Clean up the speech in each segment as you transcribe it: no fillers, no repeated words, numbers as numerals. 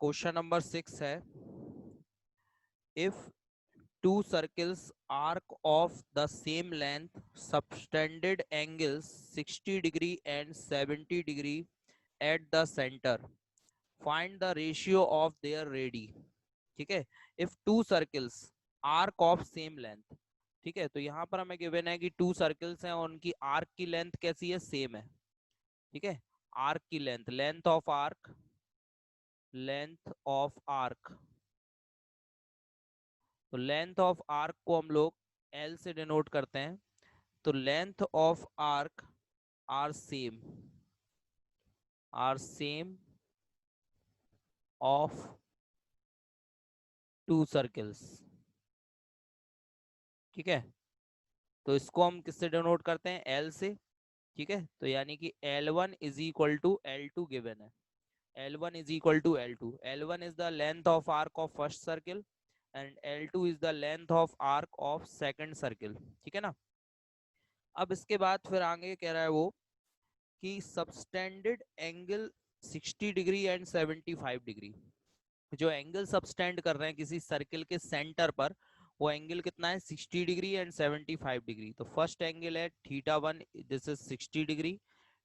Question number 6 है, if two circles arc of the same length subtended angles 60 degree and 70 degree at the center, find the ratio of their radii। ठीक है, if two circles arc of same length, ठीक है, तो यहाँ पर हमें given है कि टू सर्कल्स हैं और उनकी आर्क की लेंथ कैसी है, सेम है। ठीक है, आर्क की length, length of arc, length of arc, तो लेंथ ऑफ आर्क को हम लोग एल से डिनोट करते हैं। तो length of arc are same of two circles. ठीक है, तो इसको हम किससे डिनोट करते हैं, एल से। ठीक है, तो यानी कि L1 is equal to L2 given है। L1 is equal to L2, L1 is the length of arc of first circle and L2 is the length of arc of second circle. ठीक है ना। अब इसके बाद फिर आगे कह रहा है वो कि subtended angle 60 degree and 75 degree, जो एंगल सबस्टेंड कर रहे हैं किसी सर्किल के सेंटर पर, वो एंगल कितना है, 60 डिग्री एंड 75 डिग्री। तो फर्स्ट एंगल है θ1, this is 60 degree,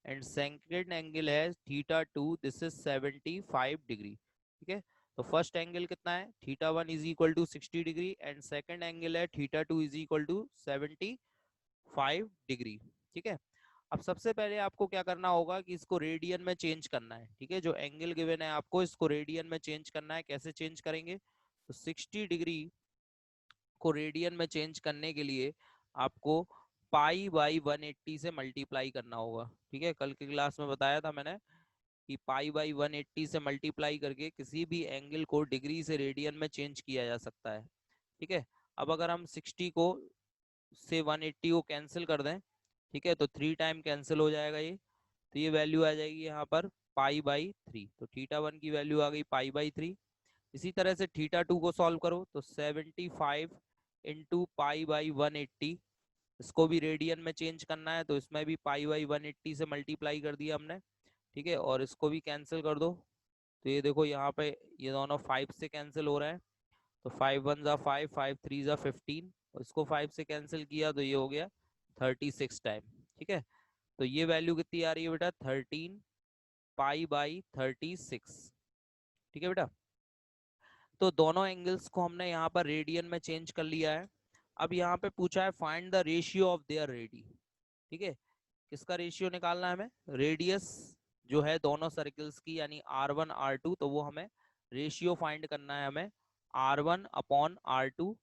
and second angle है θ2, दिस इज 75 डिग्री। ठीक है, तो फर्स्ट एंगल कितना है, θ1 is equal to 60 degree and second angle है θ2 इज इक्वल टू 75 डिग्री। ठीक है, अब सबसे पहले आपको क्या करना होगा कि इसको रेडियन में चेंज करना है। ठीक है, जो एंगल गिवन है आपको इसको रेडियन में चेंज करना है। कैसे चेंज करेंगे, तो 60 डिग्री को रेडियन में चेंज करने के लिए आपको पाई बाई 180 से मल्टीप्लाई करना होगा। ठीक है, कल की क्लास में बताया था मैंने कि पाई बाई 180 से मल्टीप्लाई करके किसी भी एंगल को डिग्री से रेडियन में चेंज किया जा सकता है। ठीक है, अब अगर हम 60 को से 180 को कैंसिल कर दें, ठीक है, तो 3 टाइम कैंसिल हो जाएगा ये, तो ये वैल्यू आ जाएगी यहाँ पर पाई बाई 3। तो θ1 की वैल्यू आ गई पाई बाई 3। इसी तरह से θ2 को सॉल्व करो तो 75 इंटू पाई बाई 180, इसको भी रेडियन में चेंज करना है, तो इसमें भी पाई बाई 180 से मल्टीप्लाई कर दिया हमने। ठीक है, और इसको भी कैंसिल कर दो, तो ये देखो यहाँ पे ये दोनों 5 से कैंसिल हो रहा है, तो 5 1 जा 5, 5 3 जा 15, और इसको 5 से कैंसिल किया तो ये हो गया 36 टाइम। ठीक है, तो ये वैल्यू कितनी आ रही है बेटा, 13 पाई बाई 36। ठीक है बेटा, तो दोनों एंगल्स को हमने यहाँ पर रेडियन में चेंज कर लिया है। अब यहाँ पे पूछा है find the ratio of their ready. ठीक है, किसका रेशियो निकालना है हमें, रेडियस जो है दोनों सर्कल्स की यानी R1 R2, तो वो हमें रेशियो फाइंड करना है, हमें R1 अपॉन R2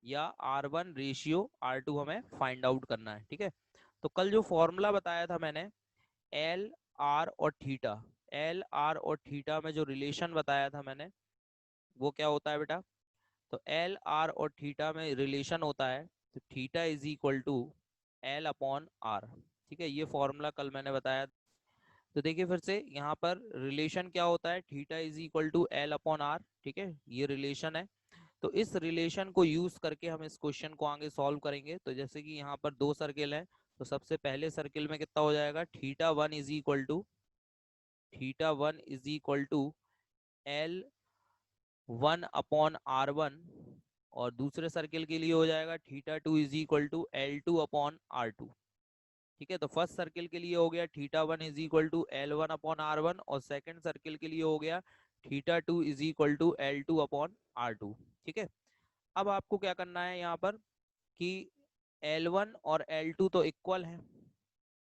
या R1 रेशियो R2 हमें फाइंड आउट करना है। ठीक है, तो कल जो फॉर्मूला बताया था मैंने एल आर और थीटा, एल आर और थीटा में जो रिलेशन बताया था मैंने, वो क्या होता है बेटा, तो एल आर और थीटा में रिलेशन होता है, तो theta is equal to L upon R. ठीक है, ये फॉर्मूला कल मैंने बताया। तो देखिए फिर से यहाँ पर रिलेशन क्या होता है, theta is equal to L upon R. ठीक है, ये रिलेशन है। तो इस रिलेशन को यूज करके हम इस क्वेश्चन को आगे सॉल्व करेंगे। तो जैसे कि यहाँ पर दो सर्किल हैं, तो सबसे पहले सर्किल में कितना हो जाएगा, θ1 is equal to L 1/R1, और दूसरे सर्किल के लिए हो जाएगा θ2 इज इक्वल टू L2/R2। ठीक है, तो फर्स्ट सर्किल के लिए हो गया θ1 इज इक्वल टू L1/R1, और सेकंड सर्किल के लिए हो गया θ2 इज इक्वल टू L2/R2। ठीक है, अब आपको क्या करना है यहाँ पर कि L1 और L2 तो इक्वल है।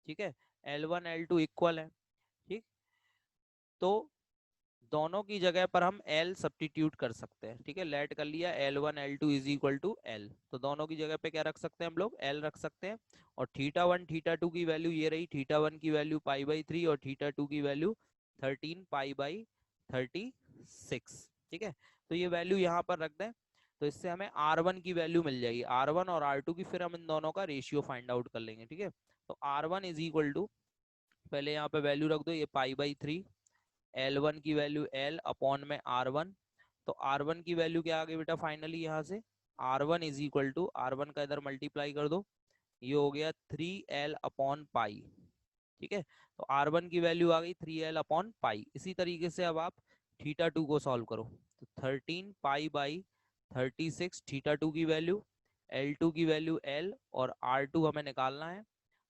ठीक है, L1 L2 इक्वल है। ठीक, तो दोनों की जगह पर हम L सब्स्टिट्यूट कर सकते हैं। ठीक है, लेट कर लिया L1 L2 is equal to L, तो दोनों की जगह पे क्या रख सकते हैं हम लोग, L रख सकते हैं। और θ1 θ2 की वैल्यू ये रही, θ1 की वैल्यू पाई बाई 3 और θ2 की वैल्यू 13 पाई बाई 36। ठीक है, तो ये वैल्यू यहाँ पर रख दें, तो इससे हमें R1 की वैल्यू मिल जाएगी, R1 और R2 की, फिर हम इन दोनों का रेशियो फाइंड आउट कर लेंगे। ठीक है, तो R1 इज इक्वल टू, पहले यहाँ पे वैल्यू रख दो, ये पाई बाई 3, L1 की वैल्यू L अपॉन में R1, तो R1 की वैल्यू क्या आ गई बेटा फाइनली यहाँ से, R1 is equal to, R1 का इधर मल्टीप्लाई कर दो, ये हो गया 3L अपॉन पाई। ठीक है, तो R1 की वैल्यू आ गई 3L अपॉन पाई। इसी तरीके से अब आप थीटा टू को सॉल्व करो, तो 13 पाई बाई 36 थीटा टू की वैल्यू, एल टू की वैल्यू एल, और आर टू हमें निकालना है।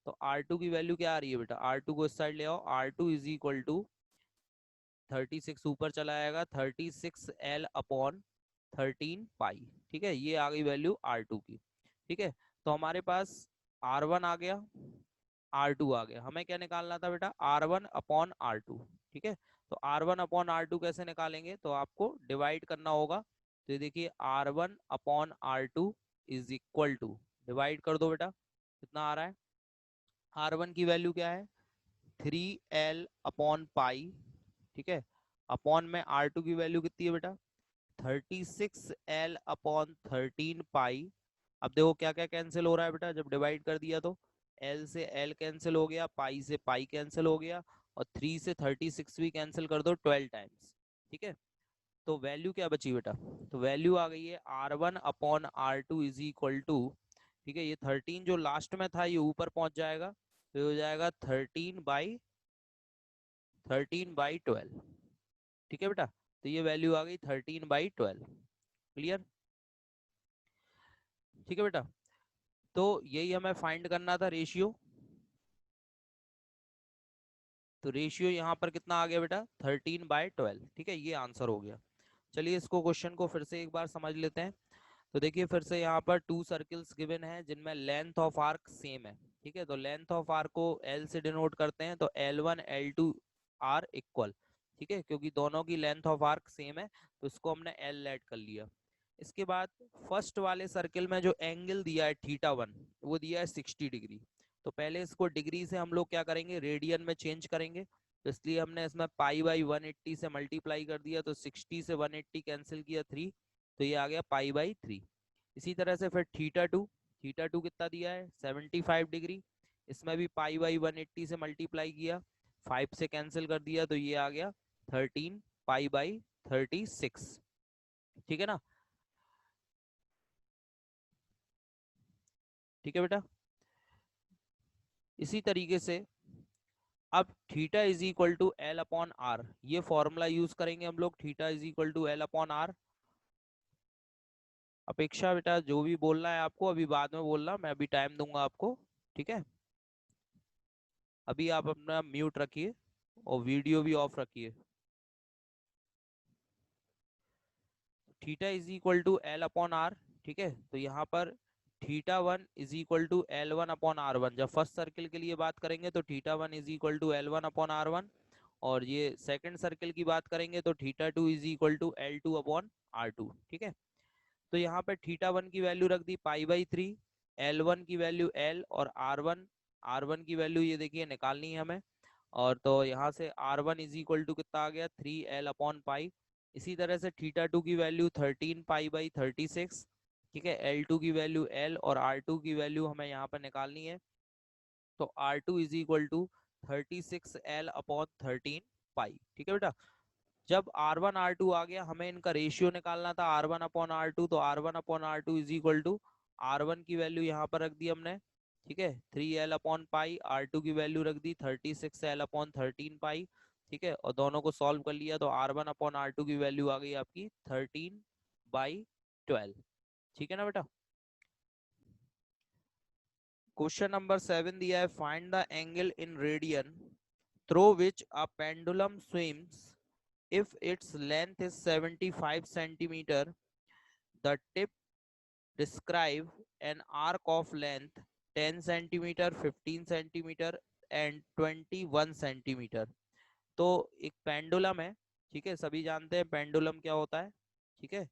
तो आर टू की वैल्यू क्या आ रही है बेटा, आर टू को इस साइड ले आओ, R two is equal to 36 ऊपर चला आएगा 36 एल अपॉन 13 पाई। ठीक है, ये आ गई वैल्यू आर टू की। ठीक है, तो हमारे पास आर वन आ गया, आर टू आ गया। हमें क्या निकालना था बेटा, R one upon R two. ठीक है, तो R one upon R two कैसे निकालेंगे, तो आपको डिवाइड करना होगा। तो ये देखिए R one upon R two is equal to, divide कर दो बेटा, कितना आ रहा है, आर वन की वैल्यू क्या है 3l अपॉन पाई। ठीक है, अपॉन में आर टू की वैल्यू कितनी है बेटा 36l अपॉन 13 पाई। अब देखो क्या क्या कैंसिल हो रहा है बेटा, जब डिवाइड कर दिया तो l से l कैंसिल हो गया, पाई से पाई कैंसिल हो गया, और 3 से 36 भी कैंसिल कर दो 12 टाइम्स। ठीक है, तो वैल्यू क्या बची बेटा, तो वैल्यू आ गई है R one upon R two is equal to, ठीक है, ये 13 जो लास्ट में था ये ऊपर पहुंच जाएगा, तो हो जाएगा 13/12। ठीक है बेटा, तो ये वैल्यू आ गई 13/12। क्लियर, ठीक है बेटा, तो यही हमें फाइंड करना था रेशियो। तो रेशियो यहाँ पर कितना आ गया बेटा 13/12। ठीक है, ये आंसर हो गया। चलिए इसको क्वेश्चन को फिर से एक बार समझ लेते हैं। तो देखिए फिर से यहाँ पर टू सर्किल्स गिवन है जिनमें लेंथ ऑफ आर्क सेम है। ठीक है, तो लेंथ ऑफ आर्क को एल से डिनोट करते हैं, तो L1 L2 आर इक्वल। ठीक है, क्योंकि दोनों की लेंथ ऑफ आर्क सेम है तो इसको हमने एल ऐड कर लिया। इसके बाद फर्स्ट वाले सर्किल में जो एंगल दिया है θ1 वो दिया है 60 डिग्री। तो पहले इसको डिग्री से हम लोग क्या करेंगे, रेडियन में चेंज करेंगे। तो इसलिए हमने इसमें π/180 से मल्टीप्लाई कर दिया, तो 60 से 180 कैंसिल किया 3, तो ये आ गया π/3। इसी तरह से फिर θ2 कितना दिया है 75 डिग्री, इसमें भी π/180 से मल्टीप्लाई किया, 5 से कैंसिल कर दिया, तो ये आ गया 13 π/36। ठीक है ना, ठीक है बेटा। इसी तरीके से अब theta is equal to L upon R, ये फॉर्मूला यूज करेंगे हम लोग, theta is equal to L upon R. अपेक्षा बेटा जो भी बोलना है आपको अभी बाद में बोलना, मैं अभी टाइम दूंगा आपको। ठीक है, अभी आप अपना म्यूट रखिए और वीडियो भी ऑफ रखिए। Theta is equal to L upon R. ठीक है, तो यहाँ पर θ1 is equal to L1 upon R1। जब फर्स्ट सर्किल के लिए बात करेंगे तो θ1 is equal to L1 upon R1, और ये सेकंड सर्किल की बात करेंगे तो θ2 is equal to L2 upon R2। ठीक है, तो यहाँ पर θ1 की वैल्यू रख दी π/3, L1 की वैल्यू L, और R1 की वैल्यू ये देखिए निकालनी है हमें। और तो यहाँ से R1 इज इक्वल टू कितना आ गया 3L अपॉन पाई। इसी तरह से θ2 की वैल्यू 13 π/36। ठीक है, L2 की वैल्यू L, और R2 की वैल्यू हमें यहाँ पर निकालनी है। तो R2 is equal to 36L upon 13 pi. ठीक है बेटा, जब R1 R2 आ गया हमें इनका रेशियो निकालना था R1 अपॉन R2, तो R1 upon R2 is equal to R1 की वैल्यू यहाँ पर रख दी हमने, ठीक है 3L अपॉन पाई, R2 की वैल्यू रख दी 36L अपॉन 13 पाई। ठीक है, और दोनों को सॉल्व कर लिया तो R1 अपॉन R2 की वैल्यू आ गई आपकी 13/12। ठीक है ना बेटा। क्वेश्चन नंबर 7 दिया है, find the angle in radian through which a pendulum swims if its length is 75 centimeter. The tip describe an arc of length 10 centimeter, 15 centimeter and 21 centimeter. तो एक पेंडुलम है, ठीक है, सभी जानते हैं पेंडुलम क्या होता है। ठीक है,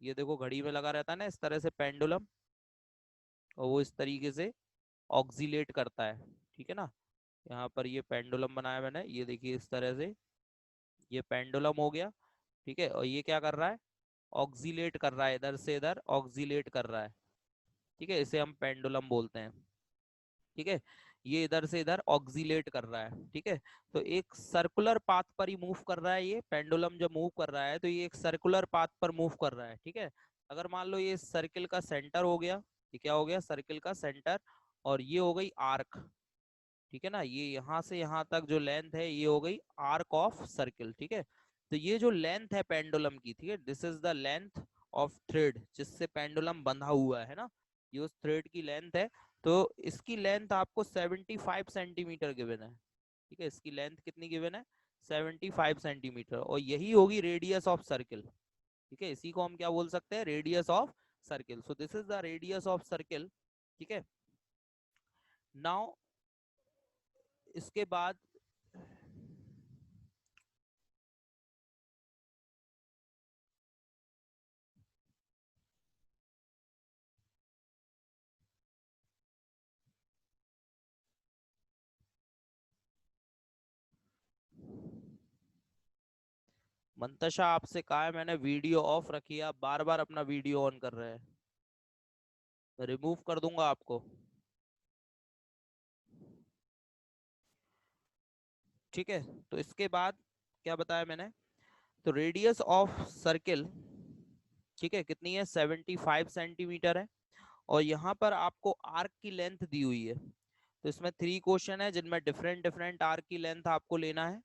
ये देखो घड़ी में लगा रहता है ना इस तरह से पेंडुलम, और वो इस तरीके से ऑक्सीलेट करता है। ठीक है ना, यहाँ पर ये पेंडुलम बनाया मैंने, ये देखिए इस तरह से ये पेंडुलम हो गया। ठीक है, और ये क्या कर रहा है, ऑक्सीलेट कर रहा है, इधर से इधर ऑक्सीलेट कर रहा है। ठीक है, इसे हम पेंडुलम बोलते हैं। ठीक है, ये इधर से इधर ऑक्सीलेट कर रहा है। ठीक है, तो एक सर्कुलर पाथ पर ही मूव कर रहा है, ये पेंडुलम जब मूव कर रहा है तो ये एक सर्कुलर पाथ पर मूव कर रहा है। ठीक है, अगर मान लो ये सर्किल का सेंटर हो गया, ये क्या हो गया सर्किल का सेंटर, और ये हो गई आर्क। ठीक है ना, ये यहाँ से यहाँ तक जो लेंथ है ये हो गई आर्क ऑफ सर्किल। ठीक है, तो ये जो लेंथ है पेंडुलम की, ठीक है, this is the length of thread जिससे पेंडुलम बंधा हुआ है ना, ये उस थ्रेड की लेंथ है। तो इसकी लेंथ आपको 75 सेंटीमीटर गिवन है, ठीक है, इसकी लेंथ कितनी गिवन है, 75 सेंटीमीटर, और यही होगी रेडियस ऑफ सर्किल, ठीक है, इसी को हम क्या बोल सकते हैं, radius of circle. So this is the radius of circle, ठीक है। नाउ इसके बाद मंतशा आपसे कहा है मैंने वीडियो ऑफ रखी है, आप बार बार अपना वीडियो ऑन कर रहे हैं, रिमूव कर दूंगा आपको, ठीक है। तो इसके बाद क्या बताया मैंने, तो रेडियस ऑफ सर्किल, ठीक है, कितनी है, 75 सेंटीमीटर है, और यहाँ पर आपको आर्क की लेंथ दी हुई है। तो इसमें 3 क्वेश्चन है जिनमें डिफरेंट डिफरेंट आर्क की लेंथ आपको लेना है।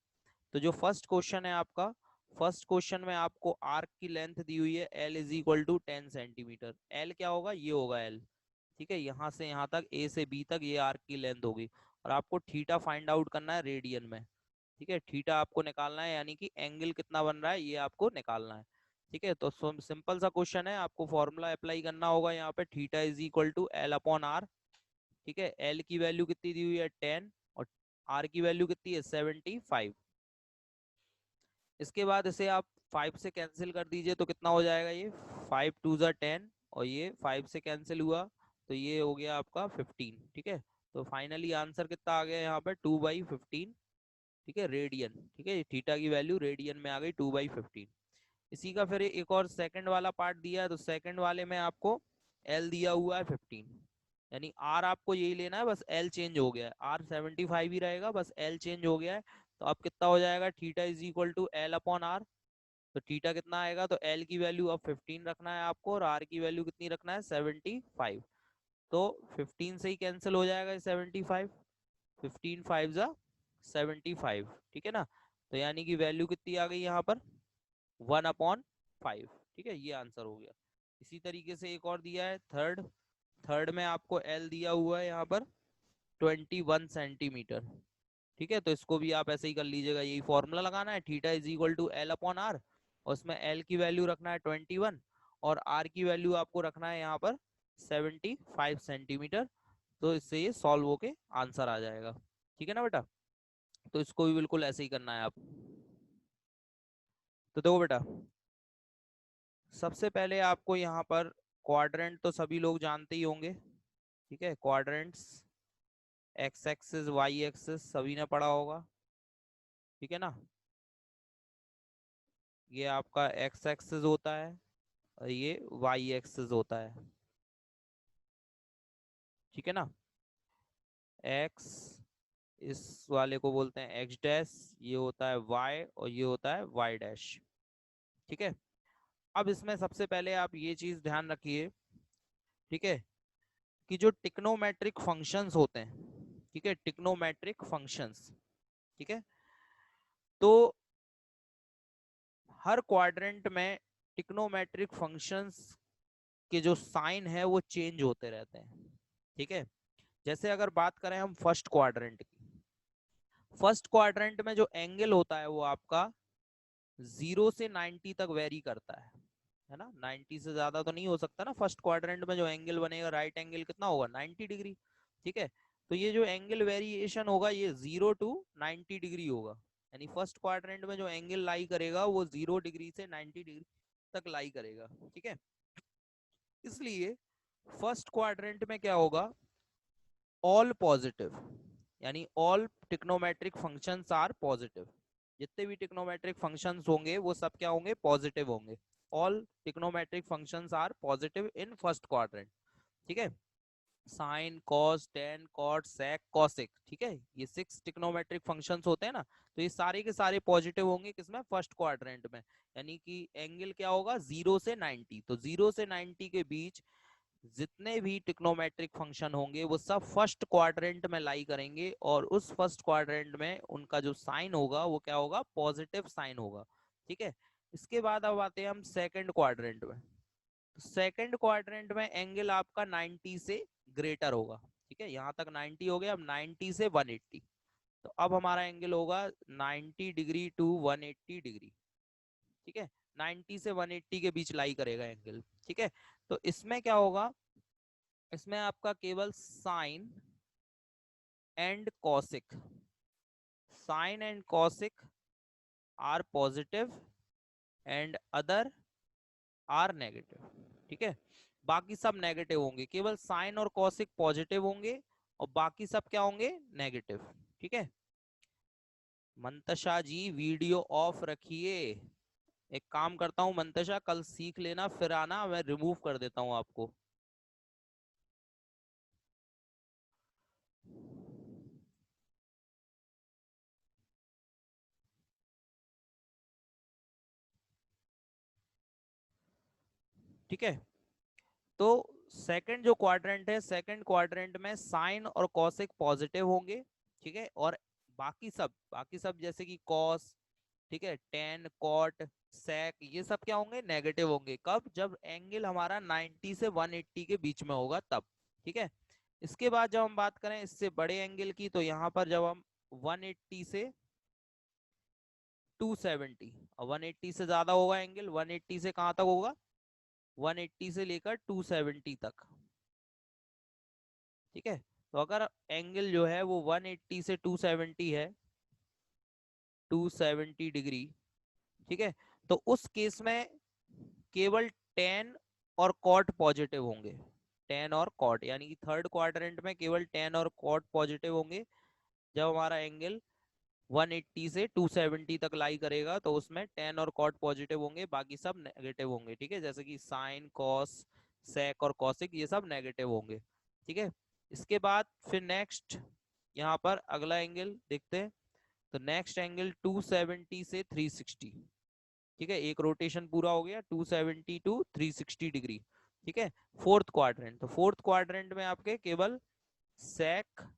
तो जो फर्स्ट क्वेश्चन है आपका, फर्स्ट क्वेश्चन में आपको आर्क की लेंथ दी हुई है L is equal to 10 centimetre. L क्या होगा, ये होगा L, ठीक है, यहाँ से यहाँ तक, A से B तक ये आर्क की लेंथ होगी, और आपको थीटा फाइंड आउट करना है रेडियन में, ठीक है, थीटा आपको निकालना है, यानी कि एंगल कितना बन रहा है ये आपको निकालना है, ठीक है। तो सिंपल सा क्वेश्चन है, आपको फॉर्मूला अप्लाई करना होगा यहाँ पे, theta is equal to L upon R, ठीक है, L की वैल्यू कितनी दी हुई है 10, और R की वैल्यू कितनी है 75। इसके बाद इसे आप 5 से कैंसिल कर दीजिए, तो कितना हो जाएगा, ये 5 टू ज़ा 10, और ये 5 से कैंसिल हुआ, तो ये हो गया आपका 15, ठीक है। तो फाइनली आंसर कितना आ गया यहाँ पे 2/15, ठीक है, रेडियन, ठीक है, थीटा की वैल्यू रेडियन में आ गई 2/15। इसी का फिर एक और सेकंड वाला पार्ट दिया है, तो सेकंड वाले में आपको एल दिया हुआ है 15, यानी आर आपको यही लेना है, बस एल चेंज हो गया है, आर 75 ही रहेगा, बस एल चेंज हो गया है। तो अब कितना हो जाएगा, theta is equal to L upon R, तो थीटा कितना आएगा, तो एल की वैल्यू अब 15 रखना है आपको, और आर की वैल्यू कितनी रखना है 75। तो 15 से ही कैंसिल हो जाएगा 75, 15 5 जा 75, ठीक है ना। तो यानी कि वैल्यू कितनी आ गई यहाँ पर 1/5, ठीक है, ये आंसर हो गया। इसी तरीके से एक और दिया है थर्ड, थर्ड में आपको एल दिया हुआ है यहाँ पर 21 सेंटीमीटर, ठीक है। तो इसको भी आप ऐसे ही कर लीजिएगा, यही फॉर्मूला लगाना है, theta is equal to L upon R, और उसमें एल की वैल्यू रखना है 21, और आर की वैल्यू आपको रखना है यहाँ पर 75 सेंटीमीटर। तो इससे ये सॉल्व होके आंसर आ जाएगा, ठीक है ना बेटा। तो इसको भी बिल्कुल ऐसे ही करना है आप। तो देखो बेटा, सबसे पहले आपको यहाँ पर क्वाड्रेंट तो सभी लोग जानते ही होंगे, ठीक है, quadrants, x axis y axis सभी ने पढ़ा होगा, ठीक है ना। ये आपका एक्स एक्सिस होता है, और ये वाई एक्सिस होता है, ठीक है ना। एक्स, इस वाले को बोलते हैं एक्स डैश, ये होता है वाई, और ये होता है वाई डैश, ठीक है। अब इसमें सबसे पहले आप ये चीज ध्यान रखिए, ठीक है, कि जो टिक्नोमेट्रिक फंक्शंस होते हैं, ठीक है, टिक्नोमेट्रिक फंक्शंस, ठीक है, तो हर क्वाड्रेंट में टिक्नोमेट्रिक फंक्शंस के जो साइन है वो चेंज होते रहते हैं, ठीक है। जैसे अगर बात करें हम फर्स्ट क्वाड्रेंट की, फर्स्ट क्वाड्रेंट में जो एंगल होता है वो आपका 0 से 90 तक वेरी करता है ना, 90 से ज्यादा तो नहीं हो सकता ना, फर्स्ट क्वाड्रेंट में जो एंगल बनेगा राइट एंगल कितना होगा 90 डिग्री, ठीक है। तो ये जो एंगल वेरिएशन होगा ये 0 टू 90 डिग्री होगा, यानी फर्स्ट क्वाड्रेंट में जो एंगल लाई करेगा वो 0 डिग्री से 90 डिग्री तक लाई करेगा, ठीक है। इसलिए फर्स्ट क्वाड्रेंट में क्या होगा, ऑल पॉजिटिव, यानी all trigonometric functions are positive, जितने भी टिक्नोमेट्रिक फंक्शंस होंगे वो सब क्या होंगे, पॉजिटिव होंगे। All trigonometric functions are positive in first quadrant, ठीक है। Sine cos tan cot sec cosec, ठीक है, ये 6 टिक्नोमेट्रिक फंक्शंस होते हैं ना, तो ये सारे के सारे पॉजिटिव होंगे किसमें, फर्स्ट क्वाड्रेंट में। यानी कि एंगल क्या होगा 0 से 90, तो 0 से 90 के बीच जितने भी टिक्नोमेट्रिक फंक्शन होंगे वो सब फर्स्ट क्वाड्रेंट में लाई करेंगे, और उस फर्स्ट क्वाड्रेंट में उनका जो साइन होगा वो क्या होगा, पॉजिटिव साइन होगा। ठीक है। इसके बाद अब आते हैं हम सेकंड क्वाड्रेंट में। सेकंड क्वाड्रेंट में एंगल आपका 90 से ग्रेटर होगा। ठीक है, यहाँ तक 90 हो गया, अब 90 से 180। तो अब हमारा एंगल होगा 90 डिग्री टू 180 डिग्री। ठीक है, 90 से 180 के बीच लाई करेगा एंगल। ठीक है, तो इसमें क्या होगा, इसमें आपका केवल sine and cosec, sine and cosec are positive and other are negative. ठीक है, बाकी सब नेगेटिव होंगे, केवल साइन और कॉसिक पॉजिटिव होंगे और बाकी सब क्या होंगे, नेगेटिव। ठीक है, मंतशा जी वीडियो ऑफ रखिए। एक काम करता हूँ मंतशा, कल सीख लेना फिर आना, मैं रिमूव कर देता हूँ आपको। ठीक है, तो सेकंड जो क्वाड्रेंट है, सेकंड क्वाड्रेंट में साइन और कॉसिक पॉजिटिव होंगे। ठीक है, और बाकी सब जैसे कि कॉस, ठीक है, टेन, कॉट, सेक, ये सब क्या होंगे, नेगेटिव होंगे। कब, जब एंगल हमारा 90 से 180 के बीच में होगा तब। ठीक है, इसके बाद जब हम बात करें इससे बड़े एंगल की, तो यहाँ पर जब हम 180 से 270, और 180 से ज्यादा होगा एंगल, 180 से कहाँ तक होगा, 180 से लेकर 270 तक। ठीक है, तो अगर एंगल जो है वो 180 से 270 है, 270 डिग्री। ठीक है, तो उस केस में केवल टेन और कॉट पॉजिटिव होंगे। टेन और कॉट, यानी कि थर्ड क्वाड्रेंट में केवल टेन और कॉट पॉजिटिव होंगे। जब हमारा एंगल 180 से 270 तक लाई करेगा, तो उसमें टेन और कॉट पॉजिटिव होंगे, बाकी सब नेगेटिव होंगे। ठीक है, जैसे कि साइन, कॉस, सेक और कॉसिक, ये सब नेगेटिव होंगे। ठीक है, इसके बाद फिर नेक्स्ट यहाँ पर अगला एंगल देखते हैं। तो नेक्स्ट एंगल 270 से 360। ठीक है, एक रोटेशन पूरा हो गया, 270 टू 360 डिग्री। ठीक है, फोर्थ क्वाड्रेंट, तो फोर्थ क्वाड्रेंट में आपके केवल सेक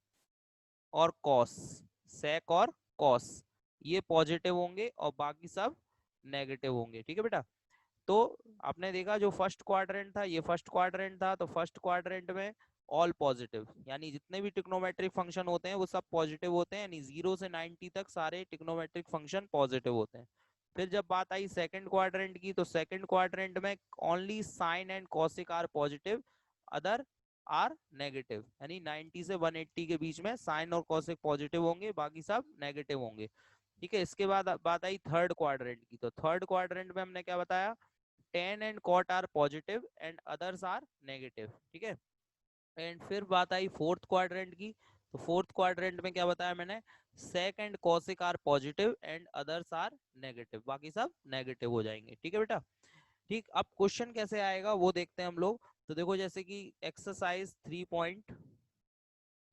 और कॉस, सेक और कॉस ये पॉजिटिव होंगे और बाकी सब नेगेटिव होंगे। ठीक है बेटा, तो आपने देखा जो फर्स्ट क्वाड्रेंट था, ये फर्स्ट क्वाड्रेंट था, तो फर्स्ट क्वाड्रेंट में ऑल पॉजिटिव, यानी जितने भी ट्रिग्नोमेट्रिक फंक्शन होते हैं वो सब पॉजिटिव होते हैं, यानी 0 से 90 तक सारे ट्रिग्नोमेट्रिक फंक्शन पॉजिटिव होते हैं। फिर जब बात आई सेकंड क्वाड्रेंट की, तो सेकंड क्वाड्रेंट में only sine and cosec are positive, other are negative, यानी 90 से 180 के बीच में साइन और कॉसिक पॉजिटिव होंगे, बाकी सब नेगेटिव होंगे। ठीक है, इसके बाद बात आई थर्ड क्वाड्रेंट की, तो थर्ड क्वाड्रेंट में हमने क्या बताया, tan and cot are positive and others are negative. ठीक है, एंड फिर बात आई फोर्थ क्वाड्रेंट की, तो फोर्थ क्वाड्रेंट में क्या बताया मैंने, sec and cosec are positive and others are negative, बाकी सब नेगेटिव हो जाएंगे। ठीक है बेटा, ठीक, अब क्वेश्चन कैसे आएगा वो देखते हैं हम लोग। तो देखो जैसे कि एक्सरसाइज 3.2,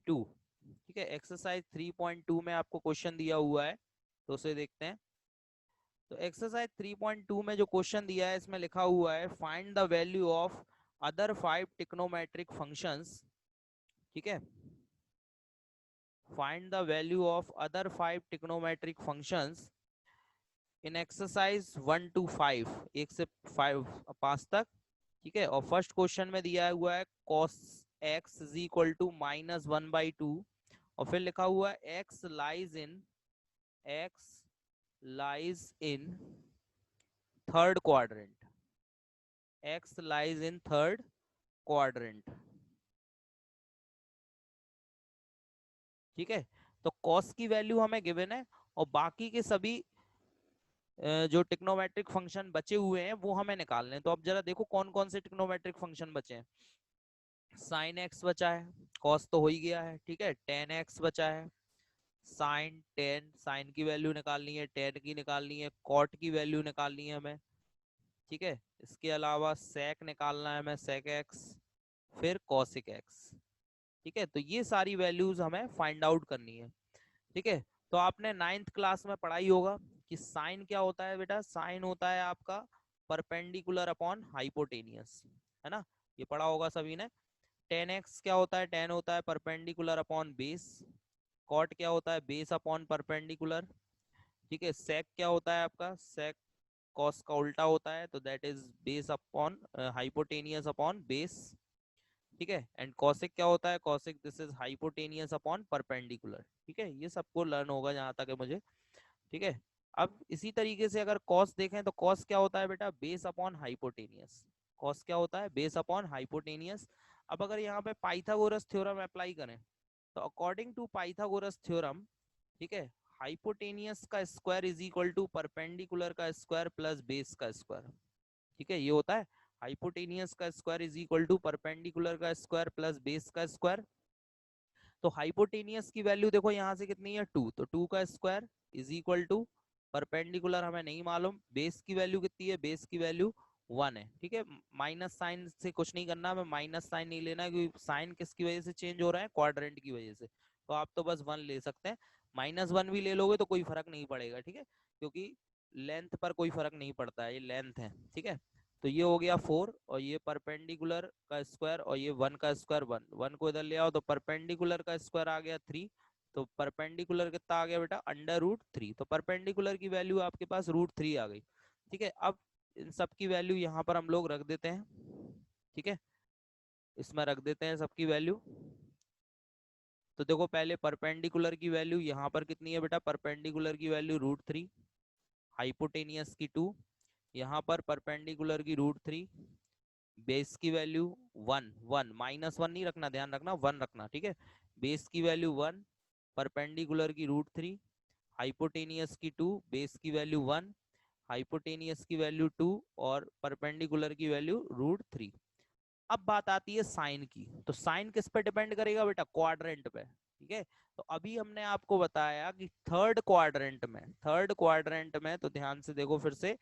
ठीक है, एक्सरसाइज 3.2 में आपको क्वेश्चन दिया हुआ है, तो उसे देखते हैं। तो एक्सरसाइज 3.2 में जो क्वेश्चन दिया है, इसमें लिखा हुआ है find the value of other 5 trigonometric functions. ठीक है, find the value of other 5 trigonometric functions in exercise 1 to 5, 1 से 5 तक। ठीक है, और फर्स्ट क्वेश्चन में दिया हुआ है cos x is equal to -1/2, और फिर लिखा हुआ है x lies in third quadrant, x lies in third quadrant. ठीक है, तो cos की वैल्यू हमें गिवन है, और बाकी के सभी जो टिक्नोमेट्रिक फंक्शन बचे हुए हैं वो हमें निकालने हैं। तो अब जरा देखो कौन कौन से टिक्नोमेट्रिक फंक्शन बचे हैं। साइन एक्स बचा है, कॉस तो हो ही गया है। ठीक है, टेन एक्स बचा है, साइन टेन, साइन की वैल्यू निकालनी है, टेन की निकालनी है, कॉट की वैल्यू निकालनी है हमें। ठीक है, इसके अलावा सेक निकालना है हमें, सेक एक्स, फिर कॉसिक एक्स। ठीक है, तो ये सारी वैल्यूज हमें फाइंड आउट करनी है। ठीक है, तो आपने नाइन्थ क्लास में पढ़ाई होगा कि साइन क्या होता है बेटा, साइन होता है आपका परपेंडिकुलर अपॉन हाइपोटेनियस, है ना, ये पढ़ा होगा सभी ने। टेन एक्स क्या होता है, टेन होता है परपेंडिकुलर अपॉन बेस। कॉट क्या होता है, बेस अपॉन परपेंडिकुलर। ठीक है, सेक क्या होता है आपका, सेक कॉस का उल्टा होता है, तो that is base upon hypotenuse upon base, ठीक है। एंड कॉसिक क्या होता है, cosec this is hypotenuse upon perpendicular, ठीक है। ये सबको लर्न होगा जहां तक है मुझे, ठीक है। अब इसी तरीके से अगर कॉस देखें तो कॉस क्या होता है बेटा, बेस अपॉन हाइपोटेनियस। कॉस क्या होता है, बेस अपॉन हाइपोटेनियस। अब अगर यहाँ पे पाइथागोरस थ्योरम अप्लाई करें तो अकॉर्डिंग टू पाइथागोरस थ्योरम, ठीक है, हाइपोटेनियस का square is equal to perpendicular का स्क्वायर प्लस बेस का स्क्वायर, ठीक है। ये होता है हाइपोटेनियस का square is equal to perpendicular का स्क्वायर प्लस बेस का स्क्वायर। तो हाइपोटेनियस की वैल्यू देखो यहाँ से कितनी है 2, तो 2 का square is equal to perpendicular हमें नहीं मालूम, बेस की वैल्यू कितनी है, बेस की वैल्यू 1 है, ठीक है। माइनस साइन से कुछ नहीं करना, हमें माइनस साइन नहीं लेना क्योंकि साइन किसकी वजह से चेंज हो रहा है, क्वाड्रेंट की वजह से। तो आप तो बस 1 ले सकते हैं, -1 भी ले लोगे तो कोई फर्क नहीं पड़ेगा, ठीक है, क्योंकि लेंथ पर कोई फर्क नहीं पड़ता है, ये लेंथ है, ठीक है। तो ये हो गया 4 और ये परपेंडिकुलर का स्क्वायर और ये 1 का स्क्वायर, 1 को इधर ले आओ तो परपेंडिकुलर का स्क्वायर आ गया 3, तो परपेंडिकुलर कितना आ गया बेटा, √3। तो परपेंडिकुलर की वैल्यू आपके पास √3 आ गई, ठीक है। अब इन सब की वैल्यू यहाँ पर हम लोग रख देते हैं, ठीक है, इसमें रख देते हैं सबकी वैल्यू। तो देखो पहले परपेंडिकुलर की वैल्यू यहाँ पर कितनी है बेटा, परपेंडिकुलर की वैल्यू √3, हाइपोटेनियस की 2, यहाँ पर परपेंडिकुलर की √3, बेस की वैल्यू 1, 1 -1 नहीं रखना, ध्यान रखना 1 रखना, ठीक है। बेस की वैल्यू 1, परपेंडिकुलर की √3, हाइपोटेनियस की 2, बेस की वैल्यू 1, हाइपोटेनियस की वैल्यू 2 और परपेंडिकुलर की वैल्यू √3। अब बात आती है साइन की, तो साइन किस पे डिपेंड करेगा बेटा, क्वाड्रेंट पे, ठीक है। तो अभी हमने आपको बताया कि थर्ड क्वाड्रेंट में तो ध्यान से देखो फिर से,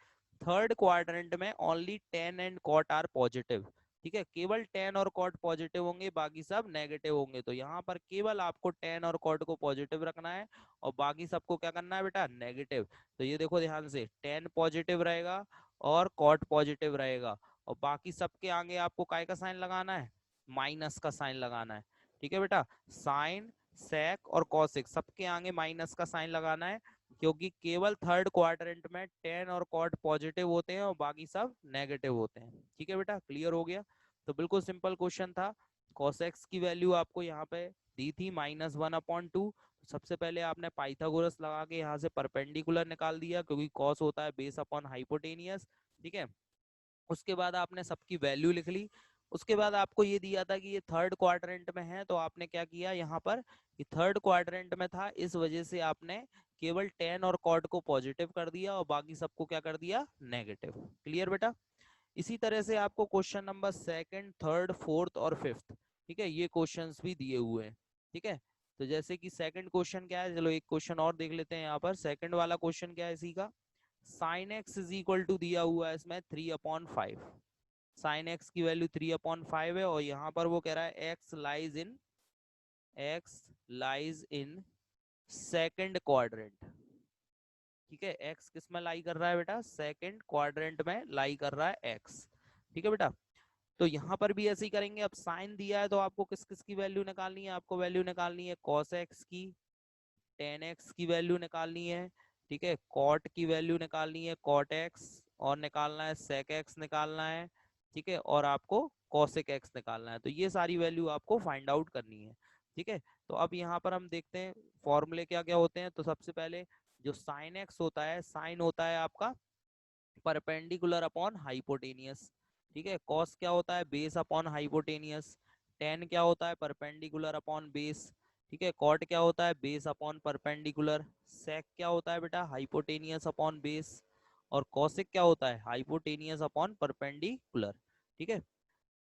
थर्ड क्वाड्रेंट में only tan and cot are positive, ठीक है, केवल टेन और कॉट पॉजिटिव होंगे, बाकी सब नेगेटिव होंगे। तो यहाँ पर केवल आपको टेन और कॉट को पॉजिटिव रखना है और बाकी सबको क्या करना है बेटा, नेगेटिव। तो ये देखो ध्यान से, टेन पॉजिटिव रहेगा और कॉट पॉजिटिव रहेगा और बाकी सबके आगे आपको काय का साइन लगाना है, माइनस का साइन लगाना है, ठीक है बेटा। साइन, सेक और कॉसिक सबके आगे माइनस का साइन लगाना है, क्योंकि केवल थर्ड क्वाड्रेंट में टेन और कॉट पॉजिटिव होते हैं और बाकी सब नेगेटिव होते हैं, ठीक है बेटा, क्लियर हो गया। तो बिल्कुल सिंपल क्वेश्चन था। कॉसेक्स की वैल्यू आपको यहाँ पे दी थी -1/2। सबसे पहले आपने पाइथागोरस लगा के यहाँ से परपेंडिकुलर निकाल दिया, क्योंकि कॉस होता है बेस अपॉन हाइपोटेनियस, ठीक है। उसके बाद आपने सबकी वैल्यू लिख ली। उसके बाद आपको ये दिया था कि ये थर्ड क्वाड्रेंट में है, तो आपने क्या किया यहाँ पर कि थर्ड क्वाड्रेंट में था, इस वजह से आपने केवल टेन और कॉट को पॉजिटिव कर दिया और बाकी सबको क्या कर दिया, नेगेटिव। क्लियर बेटा। इसी तरह से आपको question number second, third, fourth और फिफ्थ, ठीक है, ये क्वेश्चंस भी दिए हुए हैं, ठीक है। तो जैसे कि सेकंड क्वेश्चन क्या है, चलो एक क्वेश्चन और देख लेते हैं यहाँ पर। सेकंड वाला क्वेश्चन क्या है इसी का, sine x is equal to दिया हुआ है इसमें 3/5, साइन एक्स की वैल्यू 3/5 है और यहाँ पर वो कह रहा है x lies in second quadrant, ठीक है। एक्स किस में लाई कर रहा है बेटा, सेकंड क्वाड्रेंट में लाई कर रहा है एक्स, ठीक है बेटा। तो यहाँ पर भी ऐसे ही करेंगे। अब साइन दिया है तो आपको किस किस की वैल्यू निकालनी है, आपको वैल्यू निकालनी है कॉस एक्स की, टेन एक्स की वैल्यू निकालनी है, ठीक है, कॉट की वैल्यू निकालनी है कॉट एक्स, और निकालना है सेक एक्स निकालना है, ठीक है, और आपको कॉसेक एक्स निकालना है। तो ये सारी वैल्यू आपको फाइंड आउट करनी है, ठीक है। तो अब यहाँ पर हम देखते हैं फॉर्मूले क्या क्या होते हैं। तो सबसे पहले जो साइन एक्स होता है, साइन होता है आपका परपेंडिकुलर अपॉन हाइपोटेनियस, ठीक है। कॉस क्या होता है, बेस अपॉन हाइपोटेनियस। टेन क्या होता है, परपेंडिकुलर अपॉन बेस, ठीक है। कॉट क्या होता है, बेस अपॉन परपेंडिकुलर। सेक क्या होता है बेटा, हाइपोटेनियस अपॉन बेस। और कॉसिक क्या होता है, हाइपोटेनियस अपॉन परपेंडिकुलर, ठीक है।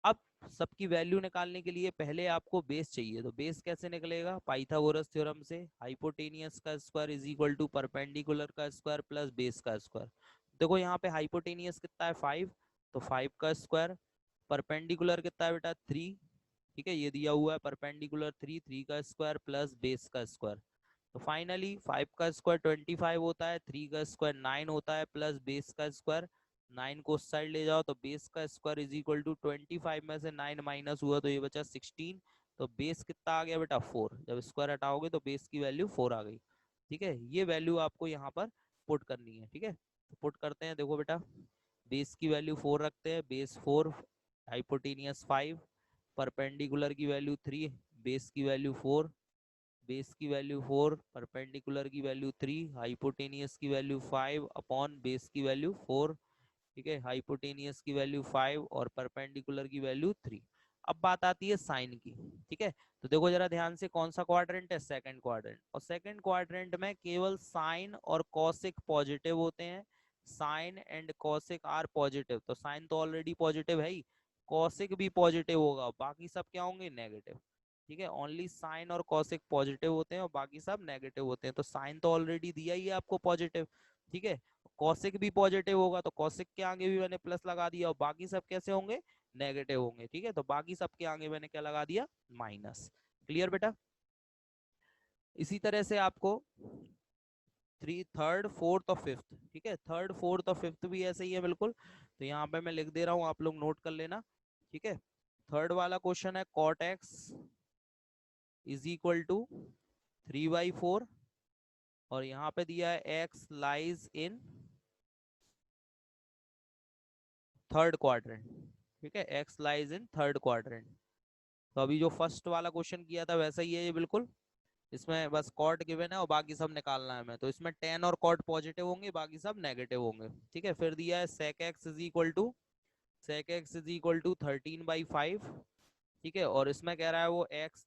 अब सबकी वैल्यू निकालने के लिए पहले आपको बेस चाहिए, तो बेस कैसे निकलेगा, पाइथागोरस थ्योरम से, हाइपोटेनियस का square is equal to perpendicular का स्क्वायर प्लस बेस का स्क्वायर। देखो यहाँ पे हाइपोटेनियस कितना है 5, तो 5 का स्क्वायर, परपेंडिकुलर कितना है बेटा 3, ठीक है, ये दिया हुआ है परपेंडिकुलर 3, 3 का स्क्वायर प्लस बेस का स्क्वायर। तो फाइनली 5 का स्क्वायर 25 होता है, 3 का स्क्वायर 9 होता है प्लस बेस का स्क्वायर, 9 को उस साइड ले जाओ तो बेस का स्क्वायर इज इक्वल टू 25 में से 9 माइनस हुआ तो ये बचा 16। तो बेस कितना आ गया बेटा 4, जब स्क्वायर हटाओगे तो बेस की वैल्यू 4 आ गई, ठीक है। ये वैल्यू आपको यहाँ पर पुट करनी है, ठीक है। तो पुट करते हैं, देखो बेटा बेस की वैल्यू 4 रखते हैं, बेस 4, हाइपोटेनियस 5, परपेंडिकुलर की वैल्यू 3, बेस की वैल्यू 4, बेस की वैल्यू 4, परपेंडिकुलर की वैल्यू 3, हाइपोटेनियस की वैल्यू 5 अपॉन बेस की वैल्यू 4, ठीक है, हाइपोटेनियस की वैल्यू 5 और परपेंडिकुलर की वैल्यू 3। अब बात आती है साइन की, ठीक है। तो देखो जरा ध्यान से, कौन सा क्वाड्रेंट है, सेकंड क्वाड्रेंट, और सेकंड क्वाड्रेंट में केवल साइन और कॉसिक पॉजिटिव होते हैं। Sine and cosec are positive, तो साइन तो ऑलरेडी पॉजिटिव है ही, कॉसिक भी पॉजिटिव होगा, बाकी सब क्या होंगे, नेगेटिव, ठीक है। ओनली साइन और कॉसिक पॉजिटिव होते हैं और बाकी सब नेगेटिव होते हैं। तो साइन तो ऑलरेडी दिया ही है आपको पॉजिटिव, ठीक है, कॉसिक भी पॉजिटिव होगा, तो कॉसिक के आगे भी मैंने प्लस लगा दिया, और बाकी सब कैसे होंगे, नेगेटिव होंगे, ठीक है। तो बाकी सब के आगे मैंने क्या लगा दिया, माइनस। क्लियर बेटा। इसी तरह से आपको थर्ड फोर्थ और फिफ्थ, ठीक है, थर्ड फोर्थ और फिफ्थ भी ऐसे ही है बिल्कुल। तो यहाँ पे मैं लिख दे रहा हूँ, आप लोग नोट कर लेना, ठीक है। थर्ड वाला क्वेश्चन है cot x is equal to 3/4, और यहाँ पे दिया है x lies in third quadrant, ठीक है, x lies in third quadrant. तो अभी जो फर्स्ट वाला क्वेश्चन किया था वैसा ही है ये बिल्कुल, इसमें बस कॉट गिवन है और बाकी सब निकालना है हमें। तो इसमें टेन और कॉट पॉजिटिव होंगे, बाकी सब नेगेटिव होंगे, ठीक है। फिर दिया है sec x is equal to, sec x is equal to 13/5, ठीक है, और इसमें कह रहा है वो x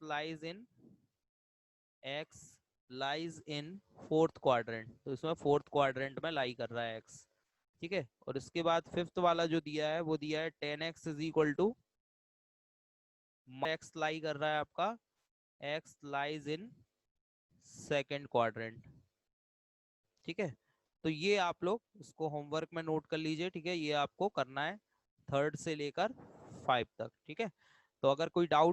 lies in fourth quadrant, तो इसमें फोर्थ क्वाड्रेंट में लाई कर रहा है एक्स, ठीक है। और इसके बाद फिफ्थ वाला जो दिया है वो दिया है 10x is equal to, X lie कर रहा है आपका, X lies in second quadrant, ठीक है। तो ये आप लोग इसको होमवर्क में नोट कर लीजिए, ठीक है, ये आपको करना है थर्ड से लेकर 5 तक, ठीक है। तो अगर कोई डाउट